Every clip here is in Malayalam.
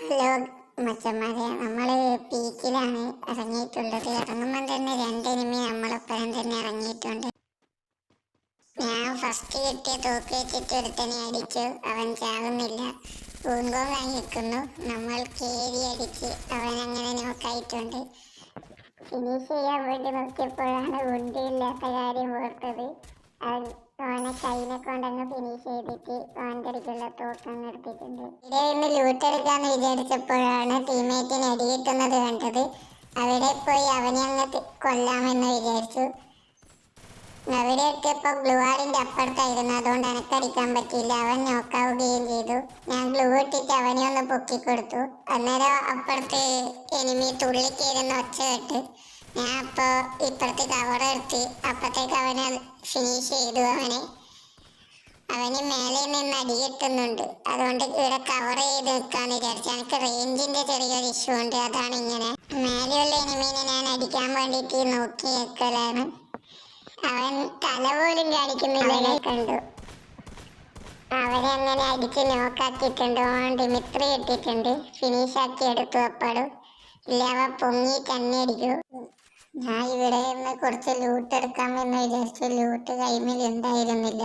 ഹലോ മച്ചന്മാരെ, നമ്മള് പീക്കിലാണ് ഇറങ്ങിയിട്ടുള്ളത്. ഇറങ്ങുമ്പോൾ തന്നെ രണ്ടെനിമി നമ്മളൊപ്പം തന്നെ ഇറങ്ങിയിട്ടുണ്ട്. ഞാൻ ഫസ്റ്റ് കിട്ടിയ തോക്ക് വെച്ചിട്ട് ഒരുത്തനെ അടിച്ചു. അവൻ ചാവുന്നില്ല, പൂങ്കോ വാങ്ങി നിൽക്കുന്നു. നമ്മൾ കേരി അടിച്ച് അവൻ അങ്ങനെ നോക്കായിട്ടുണ്ട്. ഫിനിഷ് ചെയ്യാൻ വേണ്ടി നോക്കിയപ്പോഴാണ് ഗുണ്ടിയില്ലാത്ത കാര്യം ഓർത്തത്. അവനെ കൈനെ കൊണ്ടങ്ങ് ഫിനിഷ് ചെയ്തിട്ട് അവൻ്റെ അടുത്തുള്ള തോക്കങ്ങ് എടുത്തിട്ടുണ്ട്. ഇവിടെ നിന്ന് ലൂട്ട് എടുക്കാന്ന് വിചാരിച്ചപ്പോഴാണ് ടീമേറ്റിന് അടി കിട്ടുന്നത് കണ്ടത്. അവിടെ പോയി അവനെ അങ്ങ് കൊല്ലാമെന്ന് വിചാരിച്ചു. അവിടെ എത്തിയപ്പോൾ ഗ്ലൂവാറിൻ്റെ അപ്പുറത്തായിരുന്നു, അതുകൊണ്ട് എനക്കടിക്കാൻ പറ്റിയില്ല. അവൻ നോക്കാവുകയും ചെയ്തു. ഞാൻ ഗ്ലൂ ഇട്ടിട്ട് അവനെ ഒന്ന് പൊക്കിക്കൊടുത്തു. അന്നേരം അപ്പുറത്ത് എനിമി തുള്ളിക്കേരുന്ന ഒച്ച കേട്ട് ഞാൻ അപ്പോൾ ഇപ്പുറത്ത് കവർ എടുത്ത് അപ്പുറത്തേക്ക് അവനെ ഫിനിഷ് ചെയ്തു. അവന് മേലെ നിന്ന് അടി കിട്ടുന്നുണ്ട്, അതുകൊണ്ട് ഇവിടെ കവർ ചെയ്ത് നിൽക്കാന്ന് വിചാരിച്ചു. എനിക്ക് റേഞ്ചിന്റെ ചെറിയൊരു ഇഷ്യൂ ഉണ്ട്, അതാണ് ഇങ്ങനെ. മേലെയുള്ള എനിമീനെ ഞാൻ അടിക്കാൻ വേണ്ടിയിട്ട് നോക്കി നിൽക്കലാണ്. അവൻ തല പോലും കാണിക്കുന്നില്ല. കണ്ടു അവനെ അങ്ങനെ അടിച്ച് നോക്കാക്കിയിട്ടുണ്ട്. ഓൻ ഡിമിത്രി കിട്ടിയിട്ടുണ്ട്, ഫിനിഷ് ആക്കി എടുത്തു. അപ്പാടും ഇല്ല, അവ പൊങ്ങി തന്നെ അടിക്കൂ. ഞാൻ ഇവിടെ നിന്ന് കുറച്ച് ലൂട്ട് എടുക്കാമെന്ന് വിചാരിച്ചു. ലൂട്ട് കൈമിൽ ഉണ്ടായിരുന്നില്ല.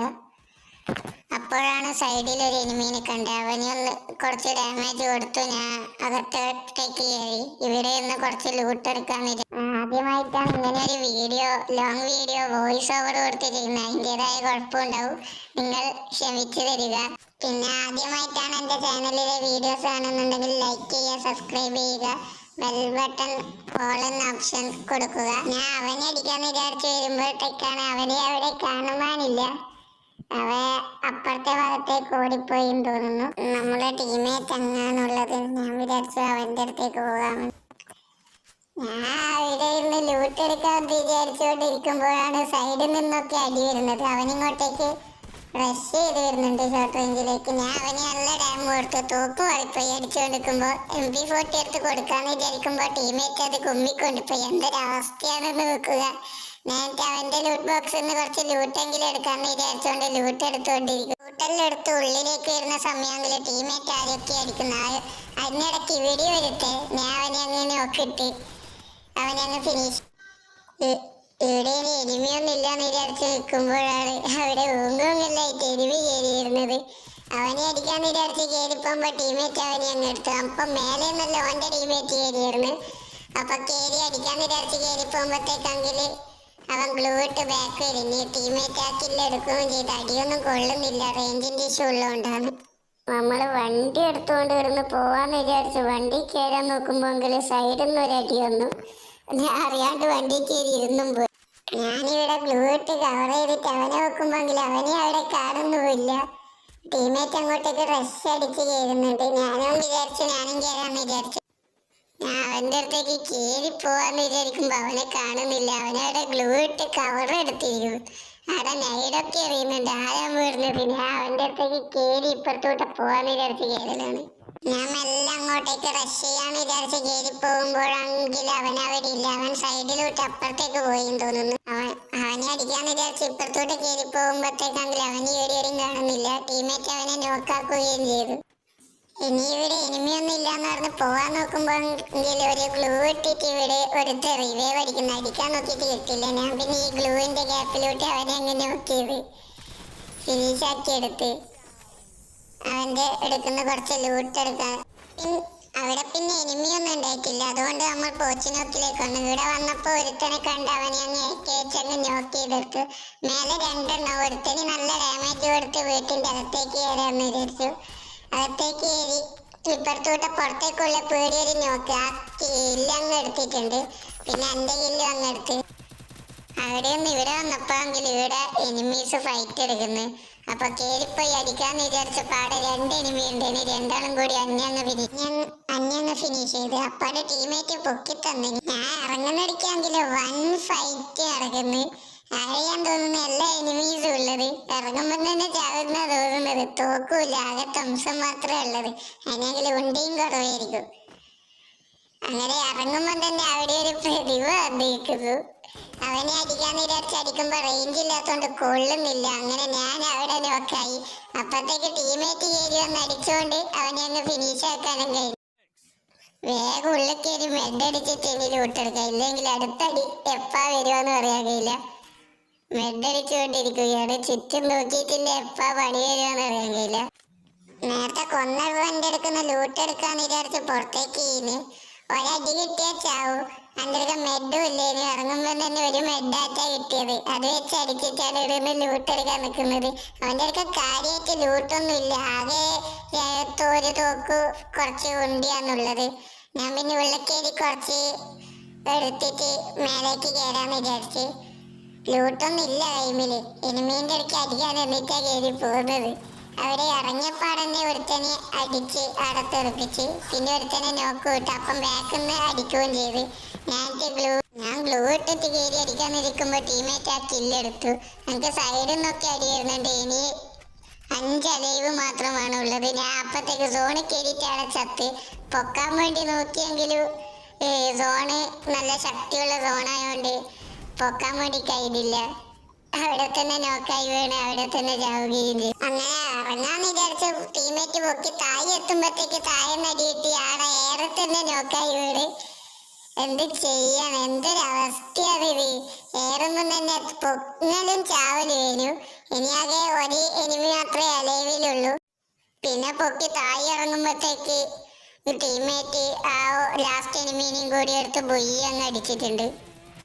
അപ്പോഴാണ് സൈഡിൽ ഒരു എനിമീനെ കണ്ടത്. അവന് ഒന്ന് കുറച്ച് ഡാമേജ് കൊടുത്തു. ഞാൻ അകത്തേക്ക് കയറി ഇവിടെ നിന്ന് കുറച്ച് ലൂട്ട് എടുക്കാന്ന് വിചാരിച്ചു. ആദ്യമായിട്ടാണ് ഇങ്ങനെ ഒരു video, long video voice over കൊടുത്ത് ചെയ്യുന്നത്. അതിൻ്റെതായ കുഴപ്പമുണ്ടാവും, നിങ്ങൾ ക്ഷമിച്ചു തരിക. പിന്നെ ആദ്യമായിട്ടാണ് എൻ്റെ ചാനലിലെ വീഡിയോസ് കാണുന്നുണ്ടെങ്കിൽ ലൈക്ക് ചെയ്യുക, സബ്സ്ക്രൈബ് ചെയ്യുക, ബെൽ ബട്ടൺ ഓൾ എന്ന ഓപ്ഷൻ കൊടുക്കുക. ഞാൻ അവനെ അടിക്കാന്ന് വിചാരിച്ചു വരുമ്പോഴത്തേക്കാണ് അവനെ അവിടെ കാണുവാനില്ല. അവ അപ്പുറത്തെ ഭാഗത്തേക്ക് ഓടിപ്പോയി തോന്നുന്നു. നമ്മുടെ ടീമേറ്റ് അങ്ങാന്നുള്ളത്. ഞാൻ വിചാരിച്ചു അവൻ്റെ അടുത്തേക്ക് പോകാമെന്ന്. ഞാൻ അവിടെ ഇരുന്ന് ലൂട്ട് എടുക്കാൻ വിചാരിച്ചുകൊണ്ടിരിക്കുമ്പോഴാണ് സൈഡിൽ നിന്നൊക്കെ അടി വരുന്നത്. അവനിങ്ങോട്ടേക്ക് റഷ് ചെയ്ത് വരുന്നുണ്ട് ഷോർട്ട് റേഞ്ചിലേക്ക്. ഞാൻ അവന് നല്ല ഡാം കൊടുത്തു. തോക്ക് മാറിപ്പോയി. അടിച്ചുകൊണ്ടിരിക്കുമ്പോൾ MP40 എടുത്ത് കൊടുക്കാന്ന് വിചാരിക്കുമ്പോൾ ടീമേറ്റ് അത് കുമ്മിക്കൊണ്ടിപ്പോയി. എന്തൊരവസ്ഥയാണെന്ന് നോക്കുക. ഞാൻ അവൻ്റെ ലൂട്ട് ബോക്സിൽ നിന്ന് കുറച്ച് ലൂട്ടെങ്കിലും എടുക്കാമെന്ന് വിചാരിച്ചുകൊണ്ട് ലൂട്ട് എടുത്തുകൊണ്ടിരിക്കും. ലൂട്ടെല്ലാം എടുത്ത് ഉള്ളിലേക്ക് വരുന്ന സമയമെങ്കിൽ ടീമേറ്റ് ആരൊക്കെ അടിക്കുന്ന അതിനിടയ്ക്ക് വീഡിയോ എടുത്ത് ഞാൻ അവനെ അങ്ങനെ നോക്കിയിട്ട് അവനെ അങ്ങ് ഫിനിഷ്. ഇവിടെ ഇനി എനിമിയൊന്നും ഇല്ലാന്ന് വിചാരിച്ച് നിൽക്കുമ്പോഴാണ് അവിടെ ഊങ്ങൂങ്ങല്ലായിട്ട് എനിമി കയറിയിരുന്നത്. അവനെ അടിക്കാന്ന് വിചാരിച്ച് കയറിപ്പോകുമ്പോൾ ടീമേറ്റ് അവനെ അങ്ങ് എടുത്തു. അപ്പം മേലെ നിന്നല്ല അവൻ്റെ ടീമേറ്റ് കയറിയിരുന്നു. അപ്പം കയറി അടിക്കാന്ന് വിചാരിച്ച് കയറിപ്പോകുമ്പോഴത്തേക്കെങ്കിൽ അവൻ ഗ്ലൂ ഇട്ട് ബാക്ക് വരിഞ്ഞ് ടീമേറ്റ് ആ കില്ല് എടുക്കുകയും ചെയ്ത്. അടിയൊന്നും കൊള്ളുന്നില്ല, റേഞ്ചിൻ്റെ ഇഷ്യൂ ഉള്ളതുകൊണ്ടാണ്. നമ്മൾ വണ്ടി എടുത്തുകൊണ്ട് ഇവിടുന്ന് പോവാന്ന് വിചാരിച്ചു. വണ്ടി കയറാൻ നോക്കുമ്പോൾ സൈഡിൽ നിന്ന് ഒരു അടി വന്നു. ഞാൻ അറിയാണ്ട് വണ്ടി കയറി ഇരുന്നും പോയി. ഞാനിവിടെ ഗ്ലൂ ഇട്ട് കവർ ചെയ്തിട്ട് അവനെ നോക്കുമ്പോൾ അവനെ അവിടെ കാണുന്നുമില്ല. ടീമേറ്റ് അങ്ങോട്ടേക്ക് റഷ് അടിച്ച് കയറുന്നുണ്ട്. ഞാനും കയറാമെന്ന് വിചാരിച്ചു. ഞാൻ അവൻ്റെ അടുത്തേക്ക് കയറി പോവാന്ന് വിചാരിക്കുമ്പോൾ അവനെ കാണുന്നില്ല. അവനവിടെ ഗ്ലൂ ഇട്ട് കവർ എടുത്തിരിക്കുന്നു. അവിടെ നൈഡൊക്കെ എറിയുന്നുണ്ട്, ആരാ വീഴുന്നത്. പിന്നെ അവൻ്റെ അടുത്തേക്ക് കയറി ഇപ്പുറത്തോട്ട് പോവാന്ന് വിചാരിച്ച് കയറലാണ്. ഞാൻ മെല്ലെ അങ്ങോട്ടേക്ക് റഷ് ചെയ്യാന്ന് വിചാരിച്ച് കയറി പോകുമ്പോഴാണെങ്കിൽ അവൻ അവിടെ ഇല്ല. അവൻ സൈഡിലോട്ട് അപ്പുറത്തേക്ക് പോയെന്ന് തോന്നുന്നു. അവനെ അടിക്കാന്ന് വിചാരിച്ച് ഇപ്പുറത്തോട്ട് കയറി പോകുമ്പോഴത്തേക്കാണെങ്കിൽ അവന് എവിടെയും കാണുന്നില്ല. ടീമേറ്റ് അവനെ നോക്കാക്കുകയും ചെയ്തു. ഇനി ഇവിടെ എനിമിയൊന്നും ഇല്ലാന്ന് പറഞ്ഞ് പോവാൻ നോക്കുമ്പോൾ ഒരു ഗ്ലൂ ഇട്ടിട്ട് ഇവിടെ ഒരുത്ത റിവൈവ് അടിക്കുന്ന. അടിക്കാൻ നോക്കിയിട്ട് കിട്ടില്ല. ഞാൻ പിന്നെ ഈ ഗ്ലൂവിൻ്റെ ഗ്യാപ്പിലോട്ട് അവനെ അങ്ങനെ നോക്കിയത് ഫിനിഷ് ആക്കി എടുത്ത് അവൻ്റെ എടുക്കുന്ന കുറച്ച് ലൂട്ട് എടുക്കാൻ. അവിടെ പിന്നെ എനിമിയൊന്നും ഉണ്ടായിട്ടില്ല, അതുകൊണ്ട് നമ്മൾ പോച്ചിനോക്കിലേക്ക് വന്നു. ഇവിടെ വന്നപ്പോൾ ഒരുത്തനെ കണ്ട് അവനെ അങ്ങ് കേച്ചങ്ങ് നോക്ക് ചെയ്തെടുത്തു. മേലെ രണ്ടെണ്ണം. ഒരുത്തന് നല്ല ഡാമേജ് കൊടുത്ത് വീട്ടിൻ്റെ അകത്തേക്ക് കയറാമെന്ന് വിചാരിച്ചു. അകത്തേക്ക് കയറി ഇപ്പുറത്തോട്ട് പുറത്തേക്കുള്ള പേടിയൊരു നോക്ക്. ആ കില്ല് അങ്ങ് എടുത്തിട്ടുണ്ട്. പിന്നെ എൻ്റെ കില്ലും അങ്ങ് എടുത്ത്. അവിടെയൊന്നും ഇവിടെ വന്നപ്പോഴെങ്കിൽ ഇവിടെ എനിമീസ് ഫൈറ്റ് എടുക്കുന്നു. അപ്പൊ കയറിപ്പോയി അടിക്കാന്ന് വിചാരിച്ച പാടെ രണ്ട് എനിമി ഉണ്ട്. രണ്ടാളും കൂടി അന്യങ്ങ് ഫിനിഷ് ചെയ്ത്. അപ്പാടെ ടീമേറ്റ് പൊക്കി തന്നെ. ഞാൻ ഇറങ്ങുന്നടിക്കാണെങ്കിൽ വൻ ഫൈറ്റ് നടക്കുന്നു. അറിയാൻ തോന്നുന്ന എല്ലാ എനിമീസും ഉള്ളത്. ഇറങ്ങുമ്പോൾ തന്നെ ചാകുന്ന തോന്നുന്നത്. തോക്കൂല, ആകെ തംസം മാത്രമേ ഉള്ളത്. അതിനെങ്കിൽ ഉണ്ടിയും കുറവായിരിക്കും. അങ്ങനെ ഇറങ്ങുമ്പോൾ തന്നെ അവിടെ ഒരു പ്രതിഭ വന്നിരിക്കുന്നു. അവനെ അടിക്കാന്ന് വിചാരിച്ച് അടിക്കുമ്പോൾ റേഞ്ച് ഇല്ലാത്തതുകൊണ്ട് കൊള്ളുന്നില്ല. അങ്ങനെ ഞാൻ അവിടെ നോക്കായി. അപ്പത്തേക്ക് ടീമേറ്റ് കയറി വന്ന് അടിച്ചുകൊണ്ട് അവനെ അങ്ങ് ഫിനിഷ് ആക്കാനും കഴിഞ്ഞു. വേഗം ഉള്ളിൽ കയറി മെഡടിച്ചിട്ട് ഇനി ലൂട്ടെടുക്കാം, ഇല്ലെങ്കിൽ അടുത്തടി എപ്പാ വരുവാന്ന് പറയാൻ കഴിയില്ല. മെഡടിച്ചുകൊണ്ടിരിക്കുകയാണ്, ചുറ്റും നോക്കിയിട്ടില്ല എപ്പാ പണി വരുവാന്ന് അറിയാൻ കഴിയില്ല. നേരത്തെ കൊന്നവന്റെ അടുക്കുന്ന ലൂട്ടെടുക്കാന്ന് വിചാരിച്ച് പുറത്തേക്ക് ചെയ്യുന്നു. ഒരടി കിട്ടിയാ ചാവും. എൻ്റെ അടുക്ക മെഡും ഇല്ലേന്, ഇറങ്ങുമ്പോൾ തന്നെ ഒരു മെഡാറ്റാ കിട്ടിയത്. അത് വെച്ച് അടിച്ചിട്ടാണ് ഇവിടുന്ന് ലൂട്ടെടുക്കാൻ നിൽക്കുന്നത്. അവൻ്റെ അടുക്ക കാര്യമായിട്ട് ലൂട്ടൊന്നും ഇല്ല, ആകെ ഒരു തോക്ക് കുറച്ച് ഉണ്ടിയാന്നുള്ളത്. ഞാൻ പിന്നെ ഉള്ളിക്കേരി കുറച്ച് എടുത്തിട്ട് മേലേക്ക് കയറാന്ന് വിചാരിച്ച്. ലൂട്ടൊന്നും ഇല്ല ടൈമില്, എനിമീൻ്റെ അടുക്ക് അടിക്കാൻ എന്നിട്ടാ കയറി പോകുന്നത്. അവരെ ഇറങ്ങിയപ്പാടന്നെ ഒരുത്തനെ അടിച്ച് അടത്തെറിപ്പിച്ച്, പിന്നെ ഒരുത്തനെ നോക്ക് വിട്ടു. അപ്പം ബാക്കിൽ നിന്ന് അടിക്കുകയും ചെയ്ത്. ഞാൻ ഗ്ലൂ ഇട്ടിട്ട് കയറി അടിക്കാൻ നിൽക്കുമ്പോൾ ടീമേറ്റ് ആ കില്ലെടുത്തു. എനിക്ക് സൈഡിൽ നിന്നൊക്കെ അടി വരുന്നുണ്ട്. ഇനി 5 അലൈവ് മാത്രമാണ് ഉള്ളത്. ഞാൻ അപ്പത്തേക്ക് സോണ് കയറിയിട്ടാണ് ചത്ത്. പൊക്കാൻ വേണ്ടി നോക്കിയെങ്കിലും സോണ് നല്ല ശക്തിയുള്ള സോണായോണ്ട് പൊക്കാൻ വേണ്ടി കഴിഞ്ഞില്ല. അവിടെ തന്നെ നോക്കായി വീണ് അവിടെ തന്നെ ചാവുകയും ചെയ്യും. അങ്ങനെ ഇറങ്ങാന്ന് വിചാരിച്ച ടീമേറ്റ് പൊക്കി താഴെ എത്തുമ്പോഴത്തേക്ക് താഴെ നടി കിട്ടി. ആടെ ഏറെ തന്നെ നോക്കായി വീട്. എന്ത് ചെയ്യണം, എന്തൊരവസ്ഥയാണ് ഇത്. ഏറൊന്നും തന്നെ പൊങ്ങലും ചാവല് കഴിഞ്ഞു. ഇനി ആകെ ഒരു എനിമി മാത്രമേ അലൈവിലുള്ളൂ. പിന്നെ പൊക്കി താഴെ ഇറങ്ങുമ്പോഴത്തേക്ക് ടീമേറ്റ് ആ ലാസ്റ്റ് എനിമീനെയും കൂടി എടുത്ത് ബൊയ്യങ്ങ് അടിച്ചിട്ടുണ്ട്.